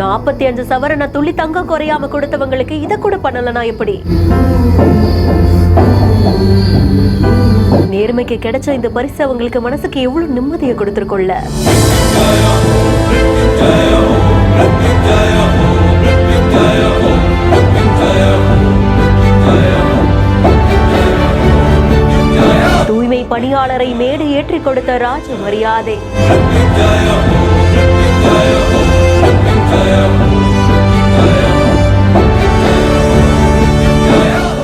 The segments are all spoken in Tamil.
45 சவரன துள்ளி தங்கம் குறையாம கொடுத்தவங்களுக்கு இத கூட பண்ணலனா எப்படி? நேர்மைக்கு கிடைச்ச இந்த பரிசு அவங்களுக்கு மனசுக்கு எவ்வளவு நிம்மதியை கொடுத்திருக்குள்ள. தூய்மை பணியாளரை மேடு ஏற்றி கொடுத்த ராஜ மரியாதை.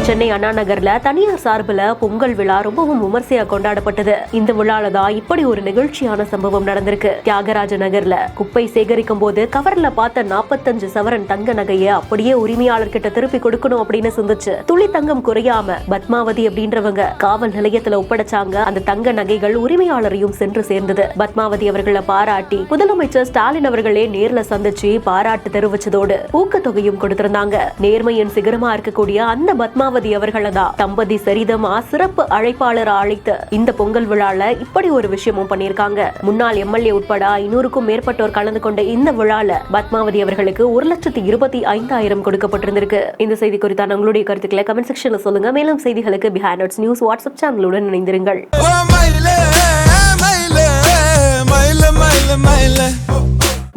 சென்னை அண்ணா நகர்ல தனியார் சார்பில் பொங்கல் விழா ரொம்பவும் விமர்சையா கொண்டாடப்பட்டது. இந்த விழால தான் இப்படி ஒரு நிகழ்ச்சியான சம்பவம் நடந்திருக்கு. தியாகராஜ நகர்ல குப்பை சேகரிக்கும் போது கவர்ல பார்த்த 45 சவரன் தங்க நகையை அப்படியே உரிமையாளர்கிட்ட திருப்பி கொடுக்கணும் அப்படின்னு சிந்திச்சு துளி தங்கம் குறையாம பத்மாவதி அப்படின்றவங்க காவல் நிலையத்துல ஒப்படைச்சாங்க. அந்த தங்க நகைகள் உரிமையாளரையும் சென்று சேர்ந்தது. பத்மாவதி அவர்களை பாராட்டி முதலமைச்சர் ஸ்டாலின் அவர்களே நேர்ல சந்திச்சு பாராட்டு தெரிவிச்சதோடு ஊக்கத்தொகையும் கொடுத்திருந்தாங்க. நேர்மையின் சிகரமா இருக்கக்கூடிய அந்த பத்மாவதி அவர்களை தான் தம்பதி சரிதமா சிறப்பு அழைப்பாளர் அழைத்து இந்த பொங்கல் விழால இப்படி ஒரு விஷயமும் பண்ணிருக்காங்க. முன்னாள் எம்எல்ஏ உட்பட 500க்கும் மேற்பட்டோர் கலந்து கொண்ட இந்த விழால பத்மாவதி அவர்களுக்கு 1,25,000 கொடுக்கப்பட்டிருந்திருக்கு. இந்த செய்தி குறித்தான உங்களுடைய கருத்துக்களை கமெண்ட் செக்ஷன்ல சொல்லுங்க. மேலும் செய்திகளுக்கு பிஹைண்ட் நோட்ஸ் நியூஸ் வாட்ஸ்அப் சேனலுடன் இணைந்திருங்கள்.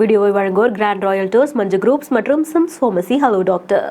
வீடியோவை வழங்குவோர் கிராண்ட் ராயல் டூர்ஸ், மஞ்சு குரூப்ஸ் மற்றும் சிம்ஸ் ஃபார்மசி. Hello doctor.